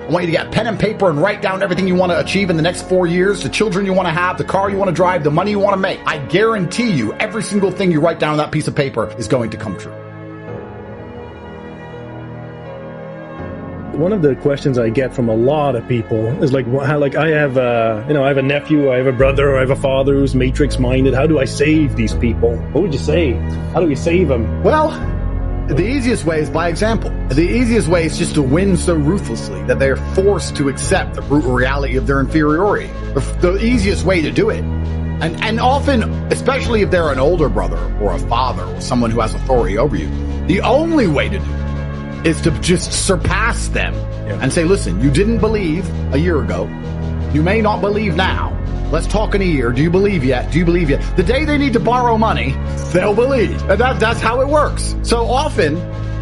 I want you to get pen and paper and write down everything you want to achieve in the next 4 years, the children you want to have, the car you want to drive, the money you want to make. I guarantee you every single thing you write down on that piece of paper is going to come true. One of the questions I get from a lot of people is like, how, like I have a nephew, I have a brother, I have a father who's matrix minded. How do I save these people? What would you say? How do we save them? Well, the easiest way is by example. The easiest way is just to win so ruthlessly that they're forced to accept the brutal reality of their inferiority. The easiest way to do it. And often, especially if they're an older brother or a father or someone who has authority over you, the only way to do it is to just surpass them and say, listen, you didn't believe a year ago. You may not believe now. Let's talk in a year. Do you believe yet? Do you believe yet? The day they need to borrow money, they'll believe. And that's how it works. So often,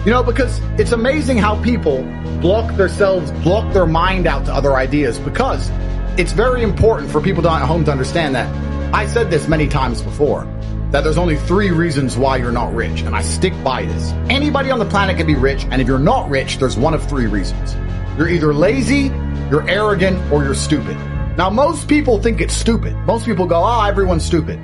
because it's amazing how people block their mind out to other ideas, because it's very important for people down at home to understand that. I said this many times before, that there's only 3 reasons why you're not rich, and I stick by this. Anybody on the planet can be rich, and if you're not rich, there's one of 3 reasons. You're either lazy, you're arrogant, or you're stupid. Now, most people think it's stupid. Most people go, everyone's stupid.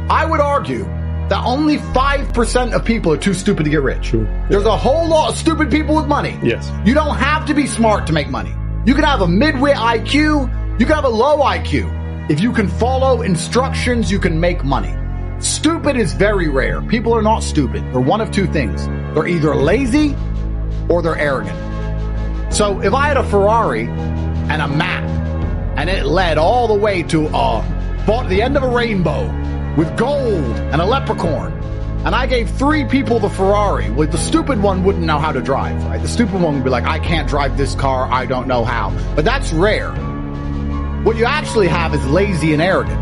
I would argue that only 5% of people are too stupid to get rich. True. There's a whole lot of stupid people with money. Yes. You don't have to be smart to make money. You can have a mid-wit IQ, you can have a low IQ. If you can follow instructions, you can make money. Stupid is very rare. People are not stupid. They're one of 2 things. They're either lazy or they're arrogant. So if I had a Ferrari and a map and it led all the way to the end of a rainbow with gold and a leprechaun, and I gave 3 people the Ferrari, well, the stupid one wouldn't know how to drive, right? The stupid one would be like, I can't drive this car. I don't know how. But that's rare. What you actually have is lazy and arrogant.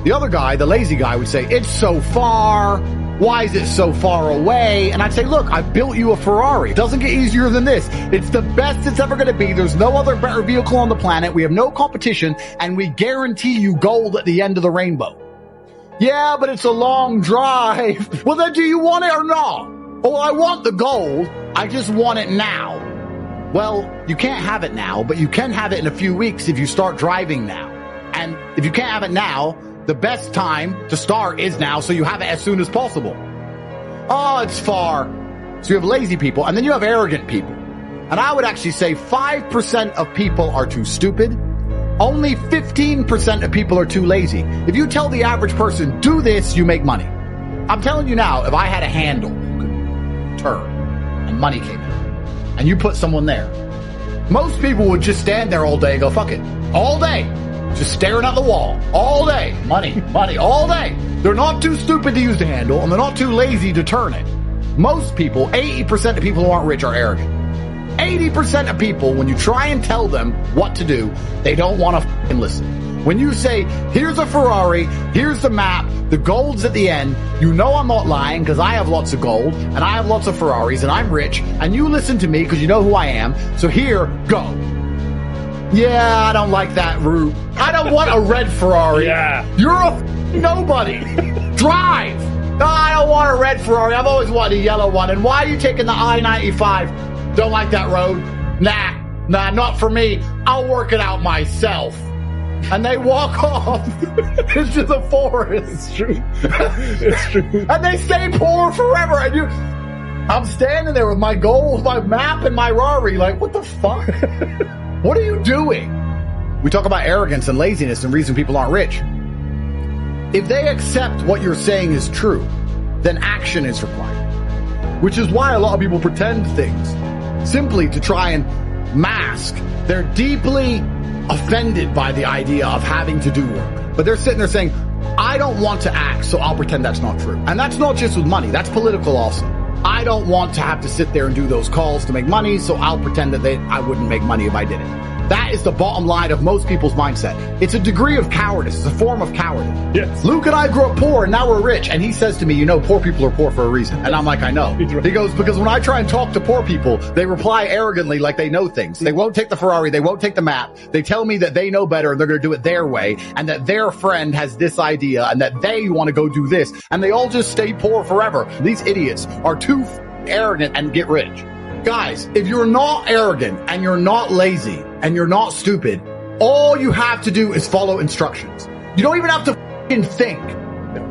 The other guy, the lazy guy, would say, it's so far. Why is it so far away? And I'd say, look, I built you a Ferrari. It doesn't get easier than this. It's the best it's ever going to be. There's no other better vehicle on the planet. We have no competition, and we guarantee you gold at the end of the rainbow. Yeah, but it's a long drive. Well, then do you want it or not? Oh, I want the gold. I just want it now. Well, you can't have it now, but you can have it in a few weeks if you start driving now. And if you can't have it now, the best time to start is now, so you have it as soon as possible. Oh, it's far. So you have lazy people, and then you have arrogant people. And I would actually say 5% of people are too stupid. Only 15% of people are too lazy. If you tell the average person, do this, you make money. I'm telling you now, if I had a handle you could turn and money came out, and you put someone there, most people would just stand there all day and go, fuck it, all day. Just staring at the wall all day. Money, money, all day. They're not too stupid to use the handle, and they're not too lazy to turn it. Most people, 80% of people who aren't rich are arrogant. 80% of people, when you try and tell them what to do, they don't want to f***ing listen. When you say, here's a Ferrari, here's the map, the gold's at the end, you know I'm not lying because I have lots of gold, and I have lots of Ferraris, and I'm rich, and you listen to me because you know who I am, so here, go. Yeah, I don't like that route. I don't want a red Ferrari. Yeah. You're a nobody. Drive. No, I don't want a red Ferrari. I've always wanted a yellow one. And why are you taking the I-95? Don't like that road. Nah, not for me. I'll work it out myself. And they walk off into the forest. It's true. It's true. And they stay poor forever. And I'm standing there with my gold, my map, and my Rari. Like, what the fuck? What are you doing? We talk about arrogance and laziness and reason people aren't rich. If they accept what you're saying is true, then action is required. Which is why a lot of people pretend things, simply to try and mask. They're deeply offended by the idea of having to do work. But they're sitting there saying, I don't want to act, so I'll pretend that's not true. And that's not just with money, that's political also. I don't want to have to sit there and do those calls to make money, so I'll pretend that I wouldn't make money if I did it. That is the bottom line of most people's mindset. It's a degree of cowardice. It's a form of cowardice. Yes. Luke and I grew up poor, and now we're rich. And he says to me, you know, poor people are poor for a reason. And I'm like, I know. He goes, because when I try and talk to poor people, they reply arrogantly like they know things. They won't take the Ferrari. They won't take the map. They tell me that they know better and they're going to do it their way, and that their friend has this idea and that they want to go do this. And they all just stay poor forever. These idiots are too arrogant and get rich. Guys, if you're not arrogant and you're not lazy and you're not stupid, all you have to do is follow instructions. You don't even have to fucking think.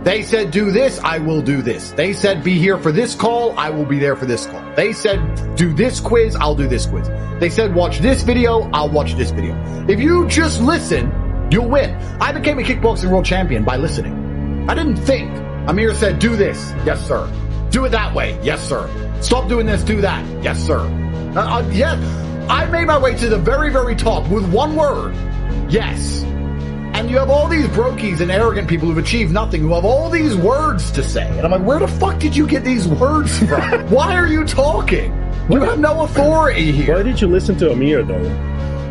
They said do this, I will do this. They said be here for this call, I will be there for this call. They said do this quiz, I'll do this quiz. They said watch this video, I'll watch this video. If you just listen, you'll win. I became a kickboxing world champion by listening. I didn't think. Amir said do this, yes sir. Do it that way, yes sir. Stop doing this, do that, yes sir. Yes, I made my way to the very, very top with one word, yes. And you have all these brokies and arrogant people who've achieved nothing, who have all these words to say. And I'm like, where the fuck did you get these words from? Why are you talking? You have no authority here. Why did you listen to Amir, though?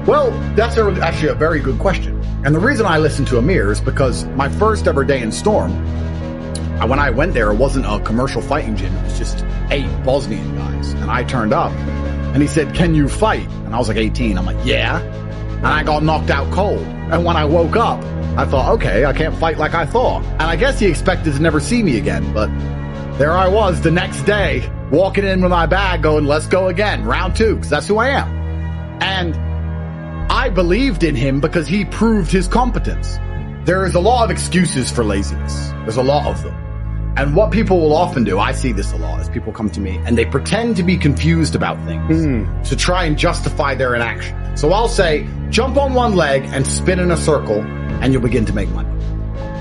Well, that's actually a very good question. And the reason I listened to Amir is because my first ever day in Storm, when I went there, it wasn't a commercial fighting gym. It was just 8 Bosnian guys. And I turned up, and he said, can you fight? And I was like 18. I'm like, yeah. And I got knocked out cold. And when I woke up, I thought, okay, I can't fight like I thought. And I guess he expected to never see me again. But there I was the next day, walking in with my bag going, let's go again, round 2, because that's who I am. And I believed in him because he proved his competence. There is a lot of excuses for laziness. There's a lot of them. And what people will often do, I see this a lot, is people come to me and they pretend to be confused about things to try and justify their inaction. So I'll say, jump on one leg and spin in a circle and you'll begin to make money.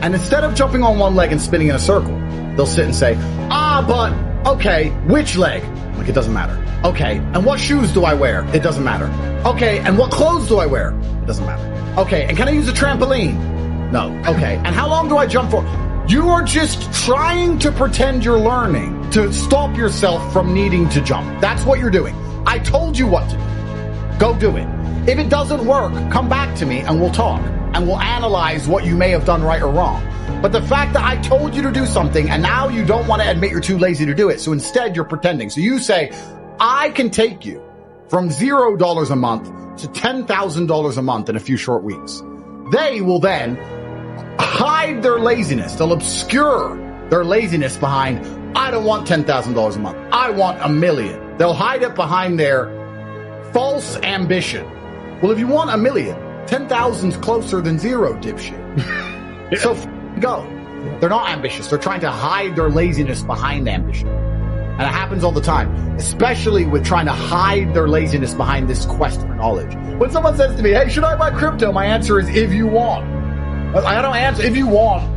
And instead of jumping on one leg and spinning in a circle, they'll sit and say, but, okay, which leg? I'm like, it doesn't matter. Okay, and what shoes do I wear? It doesn't matter. Okay, and what clothes do I wear? It doesn't matter. Okay, and can I use a trampoline? No. Okay, and how long do I jump for? You are just trying to pretend you're learning to stop yourself from needing to jump. That's what you're doing. I told you what to do. Go do it. If it doesn't work, come back to me and we'll talk and we'll analyze what you may have done right or wrong. But the fact that I told you to do something and now you don't want to admit you're too lazy to do it. So instead you're pretending. So you say, I can take you from $0 a month to $10,000 a month in a few short weeks. They will then hide their laziness. They'll obscure their laziness behind, I don't want $10,000 a month. I want $1 million. They'll hide it behind their false ambition. Well, if you want $1 million, 10,000's closer than 0, dipshit. So go. They're not ambitious. They're trying to hide their laziness behind ambition. And it happens all the time, especially with trying to hide their laziness behind this quest for knowledge. When someone says to me, hey, should I buy crypto? My answer is, if you want. I don't answer, if you want.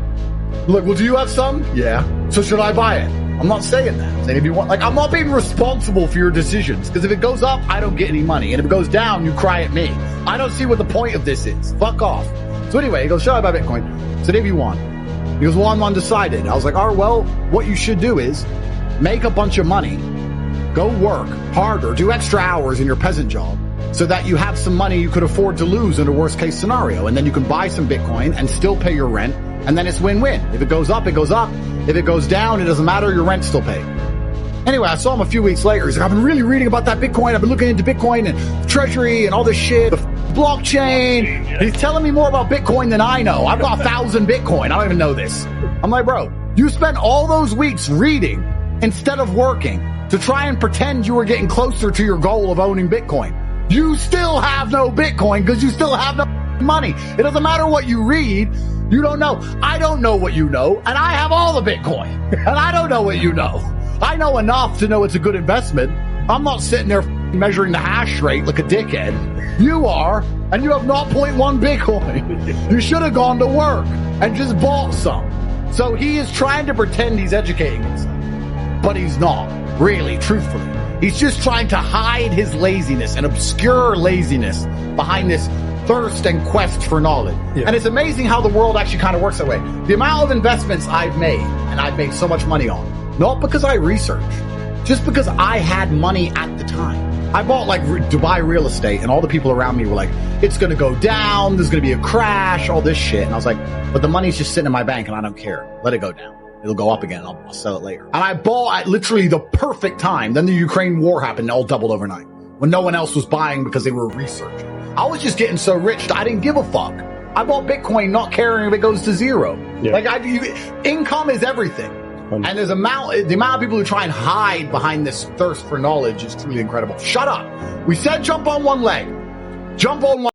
Look, well, do you have some? Yeah. So should I buy it? I'm not saying that. I'm saying if you want, like, I'm not being responsible for your decisions. Because if it goes up, I don't get any money. And if it goes down, you cry at me. I don't see what the point of this is. Fuck off. So anyway, he goes, should I buy Bitcoin? I said, if you want. He goes, well, I'm undecided. I was like, all right, well, what you should do is make a bunch of money, go work harder, do extra hours in your peasant job so that you have some money you could afford to lose in a worst case scenario. And then you can buy some Bitcoin and still pay your rent. And then it's win-win. If it goes up, it goes up. If it goes down, it doesn't matter. Your rent's still paid. Anyway, I saw him a few weeks later. He's like, I've been really reading about that Bitcoin. I've been looking into Bitcoin and treasury and all this shit, the blockchain. He's telling me more about Bitcoin than I know. I've got 1,000 Bitcoin. I don't even know this. I'm like, bro, you spent all those weeks reading instead of working to try and pretend you were getting closer to your goal of owning Bitcoin. You still have no Bitcoin because you still have no money. It doesn't matter what you read. You don't know. I don't know what you know, and I have all the Bitcoin, and I don't know what you know. I know enough to know it's a good investment. I'm not sitting there measuring the hash rate like a dickhead. You are, and you have 0.1 Bitcoin. You should have gone to work and just bought some. So he is trying to pretend he's educating himself, but he's not, really, truthfully. He's just trying to hide his laziness and obscure laziness behind this thirst and quest for knowledge. Yeah. And it's amazing how the world actually kind of works that way. The amount of investments I've made, and I've made so much money on, not because I researched, just because I had money at the time. I bought like Dubai real estate, and all the people around me were like, it's going to go down, there's going to be a crash, all this shit. And I was like, but the money's just sitting in my bank and I don't care. Let it go down. It'll go up again. I'll sell it later. And I bought at literally the perfect time. Then the Ukraine war happened and it all doubled overnight when no one else was buying because they were researching. I was just getting so rich that I didn't give a fuck. I bought Bitcoin not caring if it goes to 0. Yeah. Like income is everything. And there's the amount of people who try and hide behind this thirst for knowledge is truly incredible. Shut up. We said jump on one leg. Jump online.